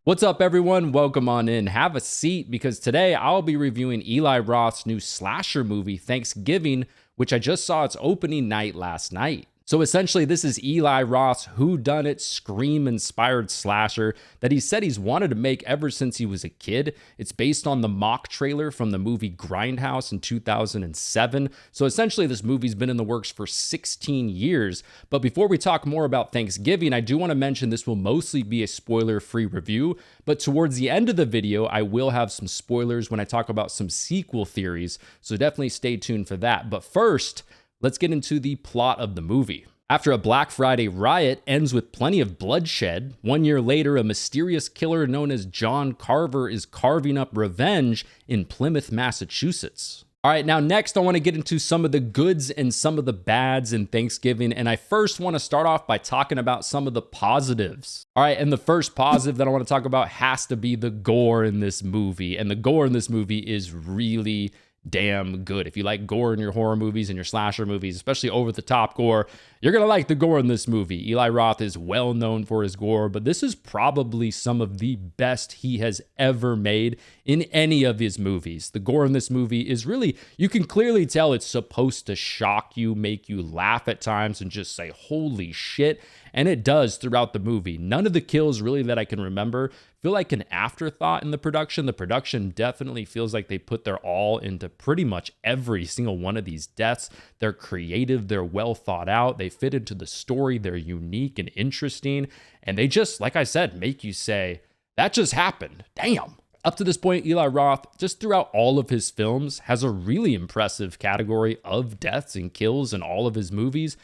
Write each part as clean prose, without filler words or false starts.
What's up, everyone? Welcome on in. Have a seat because today I'll be reviewing Eli Roth's new slasher movie, Thanksgiving, which I just saw its opening night last night. So essentially, this is Eli Roth's whodunit, Scream-inspired slasher that he said he's wanted to make ever since he was a kid. It's based on the mock trailer from the movie Grindhouse in 2007. So essentially, this movie's been in the works for 16 years. But before we talk more about Thanksgiving, I do want to mention this will mostly be a spoiler-free review. But towards the end of the video, I will have some spoilers when I talk about some sequel theories. So definitely stay tuned for that. But first, let's get into the plot of the movie. After a Black Friday riot ends with plenty of bloodshed, 1 year later, a mysterious killer known as John Carver is carving up revenge in Plymouth, Massachusetts. All right, now next I want to get into some of the goods and some of the bads in Thanksgiving, and I first want to start off by talking about some of the positives. All right, and the first positive that I want to talk about has to be the gore in this movie, and the gore in this movie is really damn good. If you like gore in your horror movies and your slasher movies, especially over-the-top gore, you're going to like the gore in this movie. Eli Roth is well known for his gore, but this is probably some of the best he has ever made in any of his movies. The gore in this movie is really, you can clearly tell it's supposed to shock you, make you laugh at times, and just say, holy shit. And it does throughout the movie. None of the kills really that I can remember feel like an afterthought in the production. The production definitely feels like they put their all into pretty much every single one of these deaths. They're creative, they're well thought out, they fit into the story, they're unique and interesting, and they just, like I said, make you say, that just happened, damn. Up to this point, Eli Roth, just throughout all of his films, has a really impressive category of deaths and kills in all of his movies.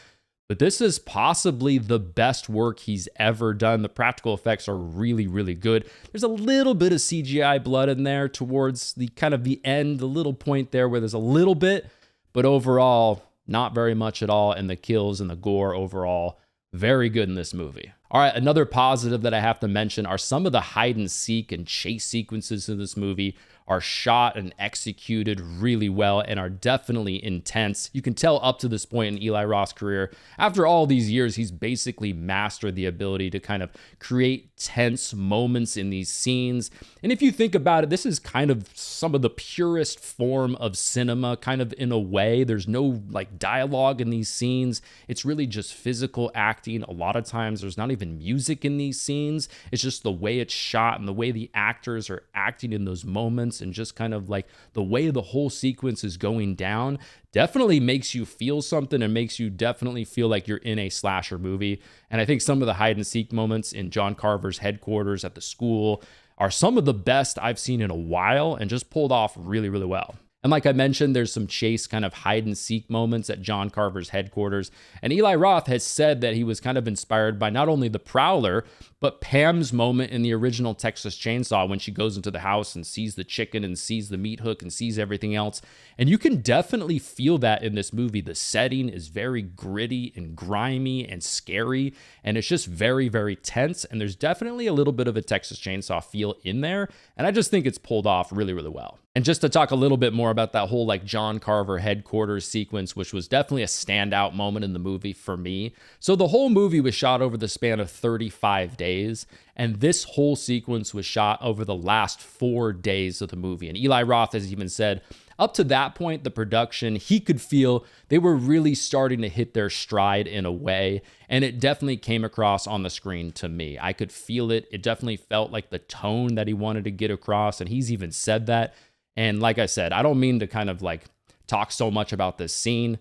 But this is possibly the best work he's ever done. The practical effects are really, really good. There's a little bit of CGI blood in there towards the kind of the end, the little point there where there's a little bit, but overall, not very much at all. And the kills and the gore overall, very good in this movie. All right, another positive that I have to mention are some of the hide and seek and chase sequences in this movie are shot and executed really well and are definitely intense. You can tell up to this point in Eli Roth's career, after all these years, he's basically mastered the ability to kind of create tense moments in these scenes. And if you think about it, this is kind of some of the purest form of cinema, kind of in a way. There's no like dialogue in these scenes. It's really just physical acting. A lot of times there's not even music in these scenes. It's just the way it's shot and the way the actors are acting in those moments, and just kind of like the way the whole sequence is going down definitely makes you feel something and makes you definitely feel like you're in a slasher movie. And I think some of the hide and seek moments in John Carver's headquarters at the school are some of the best I've seen in a while and just pulled off really, really well. And like I mentioned, there's some chase kind of hide and seek moments at John Carver's headquarters. And Eli Roth has said that he was kind of inspired by not only the Prowler, but Pam's moment in the original Texas Chainsaw when she goes into the house and sees the chicken and sees the meat hook and sees everything else. And you can definitely feel that in this movie. The setting is very gritty and grimy and scary, and it's just very, very tense. And there's definitely a little bit of a Texas Chainsaw feel in there. And I just think it's pulled off really, really well. And just to talk a little bit more about that whole like John Carver headquarters sequence, which was definitely a standout moment in the movie for me. So the whole movie was shot over the span of 35 days. And this whole sequence was shot over the last 4 days of the movie. And Eli Roth has even said, up to that point, the production, he could feel they were really starting to hit their stride in a way. And it definitely came across on the screen to me. I could feel it. It definitely felt like the tone that he wanted to get across. And he's even said that. And like I said, I don't mean to kind of like talk so much about this scene,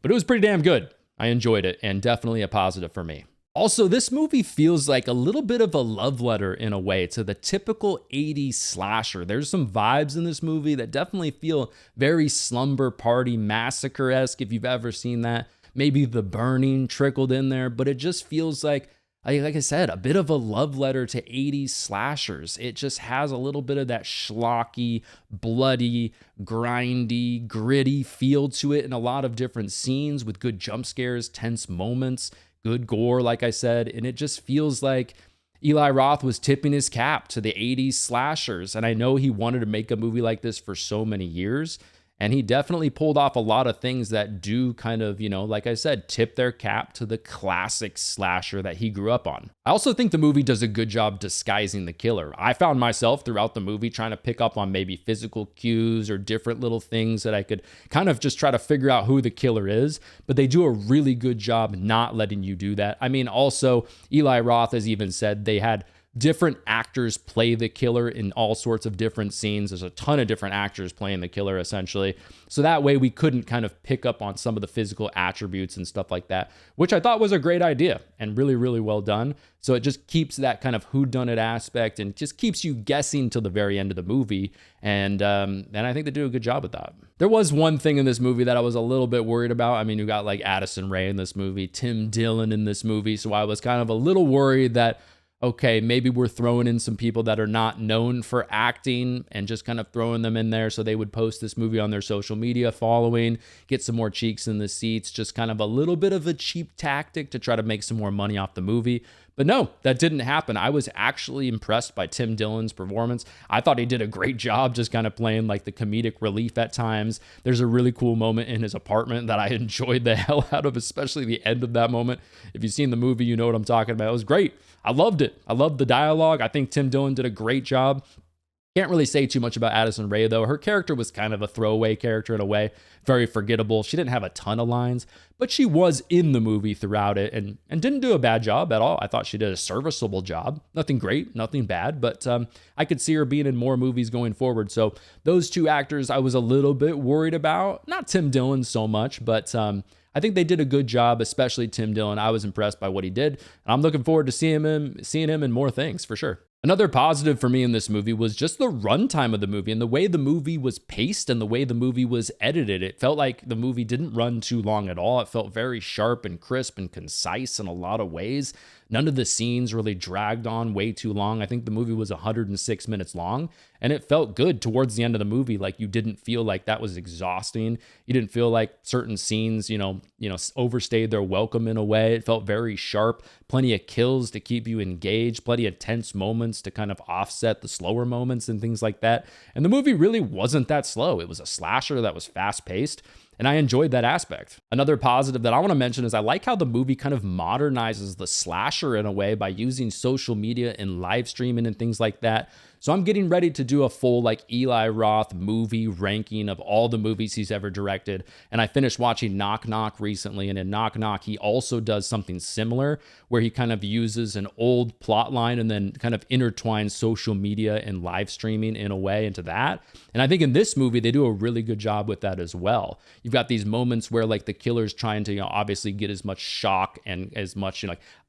but it was pretty damn good. I enjoyed it, and definitely a positive for me. Also, this movie feels like a little bit of a love letter in a way to the typical 80s slasher. There's some vibes in this movie that definitely feel very Slumber Party Massacre-esque, if you've ever seen that. Maybe The Burning trickled in there, but it just feels like I said, a bit of a love letter to 80s slashers. It just has a little bit of that schlocky, bloody, grindy, gritty feel to it in a lot of different scenes with good jump scares, tense moments, good gore, like I said. And it just feels like Eli Roth was tipping his cap to the 80s slashers. And I know he wanted to make a movie like this for so many years. And he definitely pulled off a lot of things that do kind of, like I said, tip their cap to the classic slasher that he grew up on. I also think the movie does a good job disguising the killer. I found myself throughout the movie trying to pick up on maybe physical cues or different little things that I could kind of just try to figure out who the killer is, but they do a really good job not letting you do that. I mean, also, Eli Roth has even said they had different actors play the killer in all sorts of different scenes. There's a ton of different actors playing the killer, essentially. So that way we couldn't kind of pick up on some of the physical attributes and stuff like that, which I thought was a great idea and really, really well done. So it just keeps that kind of whodunit aspect and just keeps you guessing till the very end of the movie. And I think they do a good job with that. There was one thing in this movie that I was a little bit worried about. I mean, you got like Addison Rae in this movie, Tim Dillon in this movie. So I was kind of a little worried that, okay, maybe we're throwing in some people that are not known for acting and just kind of throwing them in there so they would post this movie on their social media following, get some more cheeks in the seats, just kind of a little bit of a cheap tactic to try to make some more money off the movie. But no, that didn't happen. I was actually impressed by Tim Dillon's performance. I thought he did a great job just kind of playing like the comedic relief at times. There's a really cool moment in his apartment that I enjoyed the hell out of, especially the end of that moment. If you've seen the movie, you know what I'm talking about. It was great. I loved it. I loved the dialogue. I think Tim Dillon did a great job. Can't really say too much about Addison Rae, though. Her character was kind of a throwaway character in a way, very forgettable. She didn't have a ton of lines, but she was in the movie throughout it and didn't do a bad job at all. I thought she did a serviceable job. Nothing great, nothing bad, but I could see her being in more movies going forward. So those two actors I was a little bit worried about. Not Tim Dillon so much, but I think they did a good job, especially Tim Dillon. I was impressed by what he did. And I'm looking forward to seeing him in more things for sure. Another positive for me in this movie was just the runtime of the movie and the way the movie was paced and the way the movie was edited. It felt like the movie didn't run too long at all. It felt very sharp and crisp and concise in a lot of ways. None of the scenes really dragged on way too long. I think the movie was 106 minutes long, and it felt good towards the end of the movie. Like you didn't feel like that was exhausting. You didn't feel like certain scenes, overstayed their welcome in a way. It felt very sharp. Plenty of kills to keep you engaged. Plenty of tense moments to kind of offset the slower moments and things like that. And the movie really wasn't that slow. It was a slasher that was fast-paced. And I enjoyed that aspect. Another positive that I want to mention is I like how the movie kind of modernizes the slasher in a way by using social media and live streaming and things like that. So I'm getting ready to do a full like Eli Roth movie ranking of all the movies he's ever directed. And I finished watching Knock Knock recently. And in Knock Knock, he also does something similar where he kind of uses an old plot line and then kind of intertwines social media and live streaming in a way into that. And I think in this movie, they do a really good job with that as well. You've got these moments where like the killer's trying to, obviously get as much shock and as much,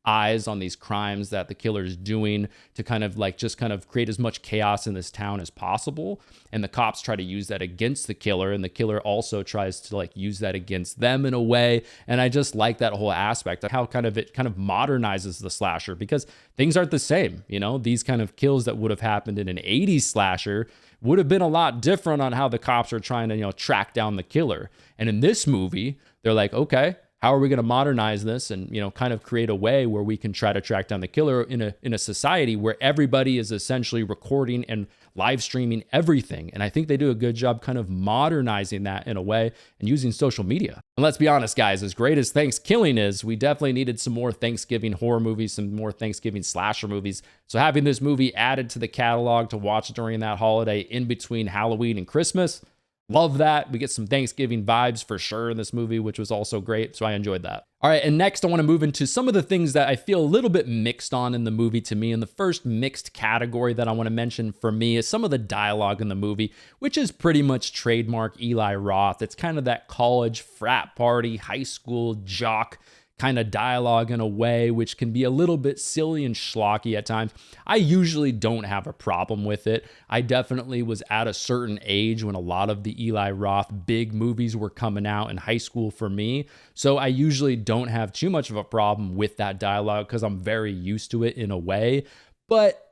eyes on these crimes that the killer's doing to kind of create as much chaos in this town as possible. And the cops try to use that against the killer, and the killer also tries to use that against them in a way. And I just like that whole aspect of how it kind of modernizes the slasher, because things aren't the same. These kind of kills that would have happened in an 80s slasher would have been a lot different on how the cops are trying to, track down the killer. And in this movie, they're like, okay, how are we going to modernize this and, kind of create a way where we can try to track down the killer in a society where everybody is essentially recording and live streaming everything. And I think they do a good job kind of modernizing that in a way and using social media. And let's be honest, guys, as great as Thanksgiving is, we definitely needed some more Thanksgiving horror movies, some more Thanksgiving slasher movies. So having this movie added to the catalog to watch during that holiday in between Halloween and Christmas, love that. We get some Thanksgiving vibes for sure in this movie, which was also great. So I enjoyed that. All right, and next I want to move into some of the things that I feel a little bit mixed on in the movie to me. And the first mixed category that I want to mention for me is some of the dialogue in the movie, which is pretty much trademark Eli Roth. It's kind of that college frat party, high school jock kind of dialogue in a way, which can be a little bit silly and schlocky at times. I usually don't have a problem with it. I definitely was at a certain age when a lot of the Eli Roth big movies were coming out in high school for me. So I usually don't have too much of a problem with that dialogue because I'm very used to it in a way. But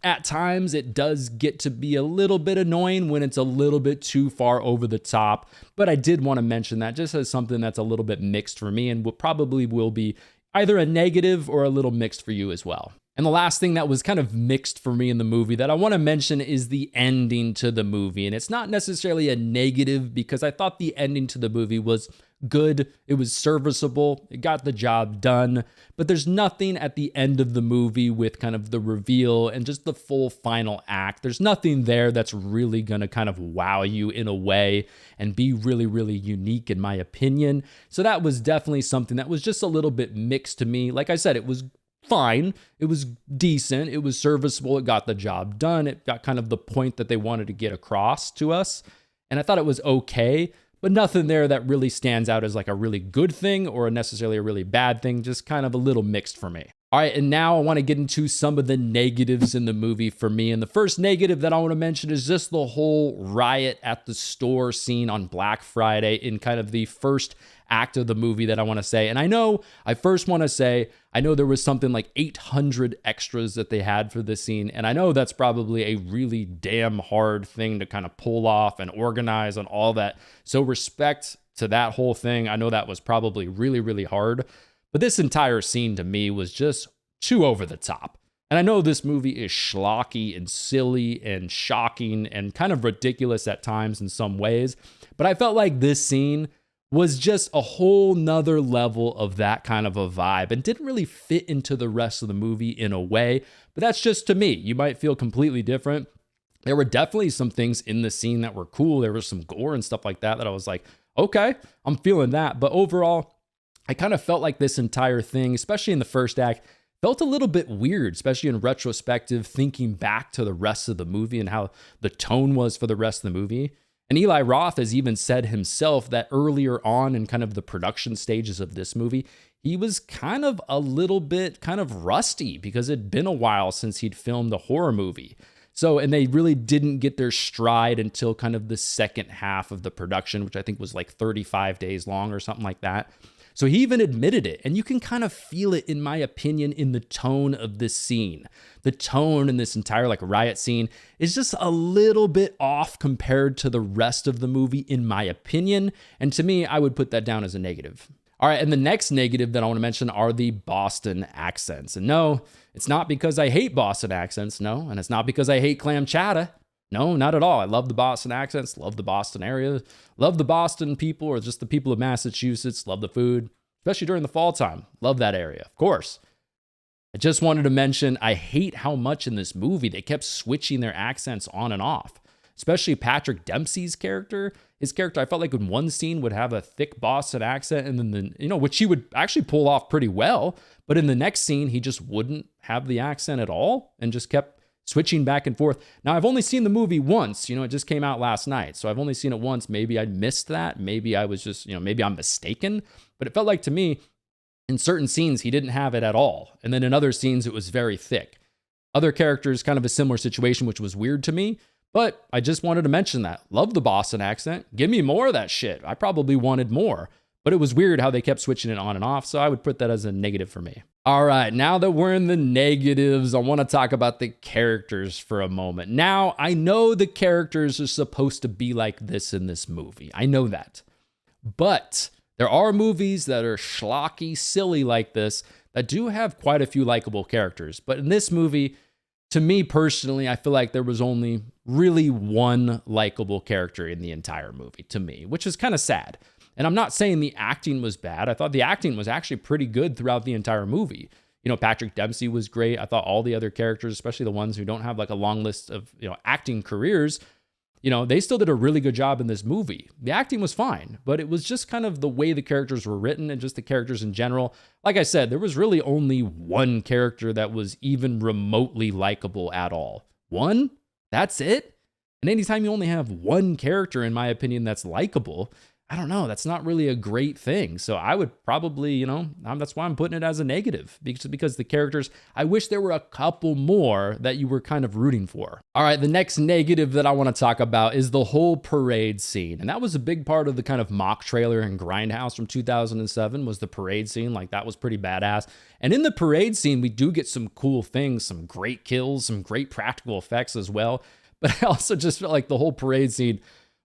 at times, it does get to be a little bit annoying when it's a little bit too far over the top. But I did want to mention that just as something that's a little bit mixed for me and probably will be either a negative or a little mixed for you as well. And the last thing that was kind of mixed for me in the movie that I want to mention is the ending to the movie. And it's not necessarily a negative because I thought the ending to the movie was good. It was serviceable. It got the job done. But there's nothing at the end of the movie with kind of the reveal and just the full final act. There's nothing there that's really going to kind of wow you in a way and be really, really unique in my opinion. So that was definitely something that was just a little bit mixed to me. Like I said, it was fine. It was decent. It was serviceable. It got the job done. It got kind of the point that they wanted to get across to us. And I thought it was okay, but nothing there that really stands out as like a really good thing or necessarily a really bad thing, just kind of a little mixed for me. All right, and now I want to get into some of the negatives in the movie for me. And the first negative that I want to mention is just the whole riot at the store scene on Black Friday in kind of the first act of the movie that I want to say. And I know there was something like 800 extras that they had for this scene. And I know that's probably a really damn hard thing to kind of pull off and organize and all that. So respect to that whole thing. I know that was probably really, really hard. But this entire scene to me was just too over the top. And I know this movie is schlocky and silly and shocking and kind of ridiculous at times in some ways. But I felt like this scene was just a whole nother level of that kind of a vibe and didn't really fit into the rest of the movie in a way. But that's just to me. You might feel completely different. There were definitely some things in the scene that were cool. There was some gore and stuff like that I was like, okay, I'm feeling that. But overall, I kind of felt like this entire thing, especially in the first act, felt a little bit weird, especially in retrospective, thinking back to the rest of the movie and how the tone was for the rest of the movie. And Eli Roth has even said himself that earlier on in kind of the production stages of this movie, he was kind of a little bit kind of rusty because it'd been a while since he'd filmed a horror movie. So, and they really didn't get their stride until kind of the second half of the production, which I think was like 35 days long or something like that. So he even admitted it, and you can kind of feel it, in my opinion, in the tone of this scene. The tone in this entire like riot scene is just a little bit off compared to the rest of the movie, in my opinion. And to me, I would put that down as a negative. All right, and the next negative that I want to mention are the Boston accents. And no, it's not because I hate Boston accents, no, and it's not because I hate clam chowder. No, not at all. I love the Boston accents, love the Boston area, love the Boston people or just the people of Massachusetts, love the food, especially during the fall time. Love that area, of course. I just wanted to mention I hate how much in this movie they kept switching their accents on and off, especially Patrick Dempsey's character. His character, I felt like in one scene would have a thick Boston accent and then, which he would actually pull off pretty well. But in the next scene, he just wouldn't have the accent at all and just kept switching back and forth. Now, I've only seen the movie once. It just came out last night. So I've only seen it once. Maybe I missed that. Maybe I was just, maybe I'm mistaken. But it felt like to me, in certain scenes, he didn't have it at all. And then in other scenes, it was very thick. Other characters, kind of a similar situation, which was weird to me. But I just wanted to mention that. Love the Boston accent. Give me more of that shit. I probably wanted more. But it was weird how they kept switching it on and off. So I would put that as a negative for me. All right, now that we're in the negatives, I want to talk about the characters for a moment. Now, I know the characters are supposed to be like this in this movie. I know that. But there are movies that are schlocky, silly like this that do have quite a few likable characters. But in this movie, to me personally, I feel like there was only really one likable character in the entire movie, to me, which is kind of sad. And I'm not saying the acting was bad. I thought the acting was actually pretty good throughout the entire movie. Patrick Dempsey was great. I thought all the other characters, especially the ones who don't have like a long list of, acting careers, they still did a really good job in this movie. The acting was fine, but it was just kind of the way the characters were written and just the characters in general. Like I said, there was really only one character that was even remotely likable at all. One? That's it? And anytime you only have one character, in my opinion, that's likable, I don't know, that's not really a great thing. So I would probably, that's why I'm putting it as a negative, because the characters, I wish there were a couple more that you were kind of rooting for. All right, the next negative that I want to talk about is the whole parade scene. And that was a big part of the kind of mock trailer and Grindhouse from 2007 was the parade scene. Like that was pretty badass. And in the parade scene, we do get some cool things, some great kills, some great practical effects as well. But I also just felt like the whole parade scene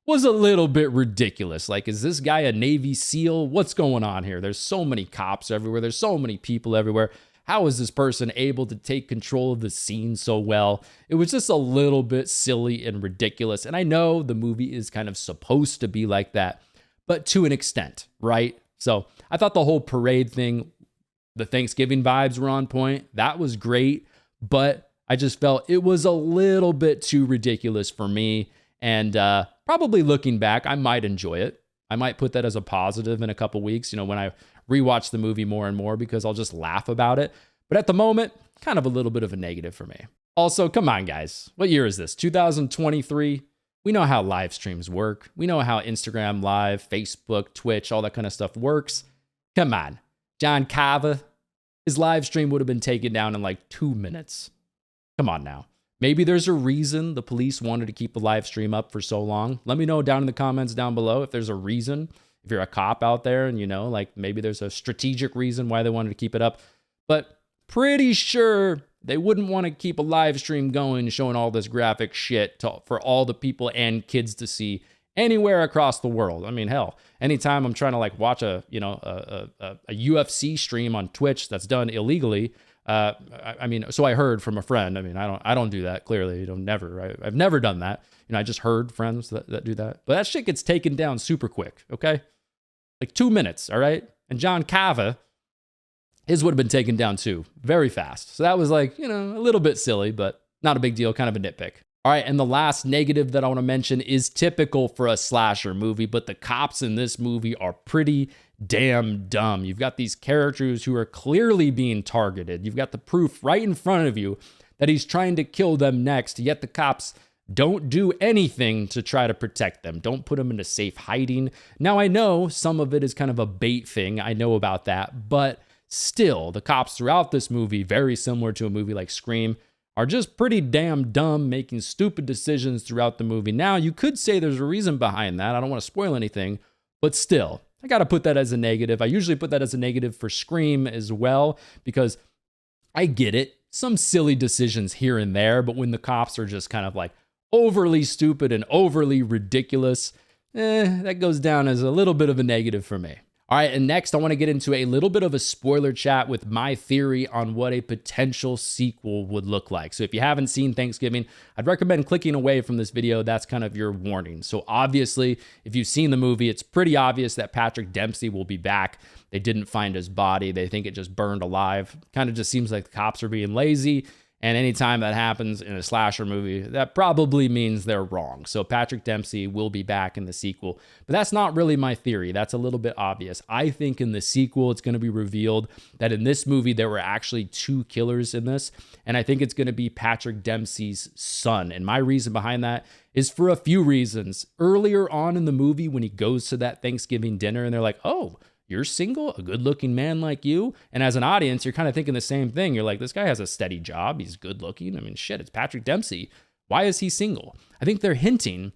was a little bit ridiculous. Like, is this guy a Navy SEAL? What's going on here? There's so many cops everywhere. There's so many people everywhere. how is this person able to take control of the scene so well? It was just a little bit silly and ridiculous. And I know the movie is kind of supposed to be like that, but to an extent, right? So I thought the whole parade thing, the Thanksgiving vibes were on point. That was great, but I just felt it was a little bit too ridiculous for me. And probably looking back, I might enjoy it. I might put that as a positive in a couple weeks, when I rewatch the movie more and more, because I'll just laugh about it. But at the moment, kind of a little bit of a negative for me. Also, come on, guys. What year is this? 2023? We know how live streams work. We know how Instagram Live, Facebook, Twitch, all that kind of stuff works. Come on. John Carver, his live stream would have been taken down in like 2 minutes. Come on now. Maybe there's a reason the police wanted to keep the live stream up for so long. Let me know down in the comments down below if there's a reason. If you're a cop out there and like maybe there's a strategic reason why they wanted to keep it up. But pretty sure they wouldn't want to keep a live stream going showing all this graphic shit for all the people and kids to see anywhere across the world. I mean, hell, anytime I'm trying to like watch a UFC stream on Twitch that's done illegally, so I heard from a friend. I mean, I don't do that. Clearly, never. I've never done that. I just heard friends that do that. But that shit gets taken down super quick. Okay, like 2 minutes. All right. And John Carver, his would have been taken down too, very fast. So that was like a little bit silly, but not a big deal. Kind of a nitpick. All right, and the last negative that I want to mention is typical for a slasher movie, but the cops in this movie are pretty damn dumb. You've got these characters who are clearly being targeted. You've got the proof right in front of you that he's trying to kill them next, yet the cops don't do anything to try to protect them. Don't put them into safe hiding. Now, I know some of it is kind of a bait thing. I know about that, but still, the cops throughout this movie, very similar to a movie like Scream, are just pretty damn dumb, making stupid decisions throughout the movie. Now, you could say there's a reason behind that. I don't want to spoil anything, but still, I got to put that as a negative. I usually put that as a negative for Scream as well, because I get it. Some silly decisions here and there, but when the cops are just kind of like overly stupid and overly ridiculous, that goes down as a little bit of a negative for me. All right, and next I want to get into a little bit of a spoiler chat with my theory on what a potential sequel would look like. So if you haven't seen Thanksgiving, I'd recommend clicking away from this video. That's kind of your warning. So obviously, if you've seen the movie, it's pretty obvious that Patrick Dempsey will be back. They didn't find his body. They think it just burned alive. Kind of just seems like the cops are being lazy. And anytime that happens in a slasher movie, that probably means they're wrong. So Patrick Dempsey will be back in the sequel. But that's not really my theory. That's a little bit obvious. I think in the sequel, it's going to be revealed that in this movie, there were actually 2 killers in this. And I think it's going to be Patrick Dempsey's son. And my reason behind that is for a few reasons. Earlier on in the movie, when he goes to that Thanksgiving dinner and they're like, oh, you're single, a good-looking man like you? And as an audience, you're kind of thinking the same thing. You're like, this guy has a steady job. He's good-looking. I mean, shit, it's Patrick Dempsey. Why is he single? I think they're hinting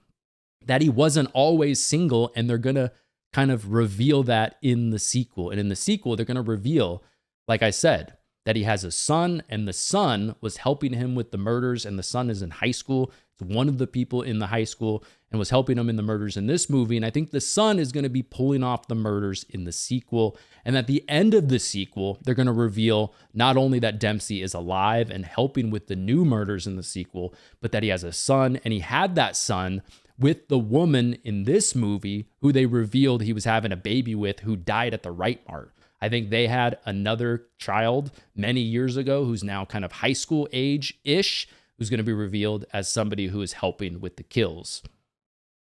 that he wasn't always single, and they're going to kind of reveal that in the sequel. And in the sequel, they're going to reveal, like I said, that he has a son, and the son was helping him with the murders, and the son is in high school. It's one of the people in the high school and was helping him in the murders in this movie. And I think the son is going to be pulling off the murders in the sequel. And at the end of the sequel, they're going to reveal not only that Dempsey is alive and helping with the new murders in the sequel, but that he has a son, and he had that son with the woman in this movie who they revealed he was having a baby with, who died at the Riot Mart. I think they had another child many years ago who's now kind of high school age-ish, who's going to be revealed as somebody who is helping with the kills.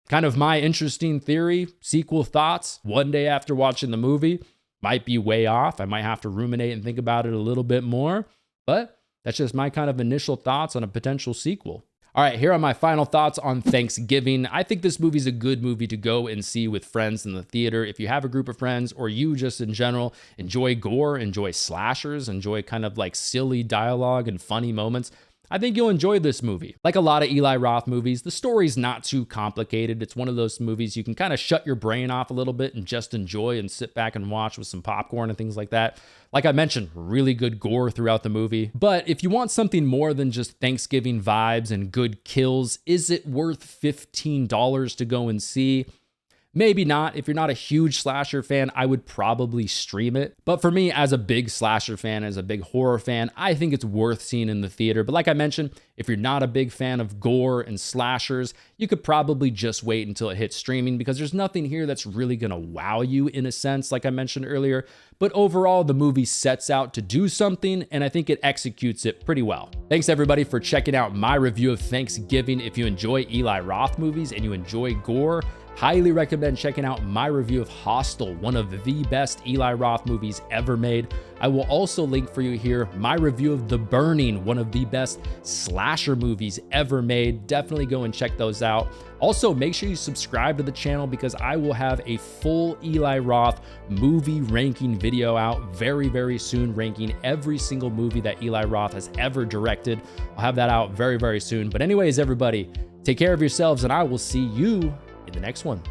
Kind of my interesting theory, sequel thoughts, one day after watching the movie. Might be way off. I might have to ruminate and think about it a little bit more, but that's just my kind of initial thoughts on a potential sequel. All right, here are my final thoughts on Thanksgiving. I think this movie's a good movie to go and see with friends in the theater. If you have a group of friends, or you just in general enjoy gore, enjoy slashers, enjoy kind of like silly dialogue and funny moments, I think you'll enjoy this movie. Like a lot of Eli Roth movies, the story's not too complicated. It's one of those movies you can kind of shut your brain off a little bit and just enjoy and sit back and watch with some popcorn and things like that. Like I mentioned, really good gore throughout the movie. But if you want something more than just Thanksgiving vibes and good kills, is it worth $15 to go and see? Maybe not. If you're not a huge slasher fan, I would probably stream it. But for me, as a big slasher fan, as a big horror fan, I think it's worth seeing in the theater. But like I mentioned, if you're not a big fan of gore and slashers, you could probably just wait until it hits streaming, because there's nothing here that's really gonna wow you in a sense, like I mentioned earlier. But overall, the movie sets out to do something, and I think it executes it pretty well. Thanks everybody for checking out my review of Thanksgiving. If you enjoy Eli Roth movies and you enjoy gore, highly recommend checking out my review of Hostel, one of the best Eli Roth movies ever made. I will also link for you here my review of The Burning, one of the best slasher movies ever made. Definitely go and check those out. Also, make sure you subscribe to the channel, because I will have a full Eli Roth movie ranking video out very, very soon, ranking every single movie that Eli Roth has ever directed. I'll have that out very, very soon. But anyways, everybody, take care of yourselves, and I will see you in the next one.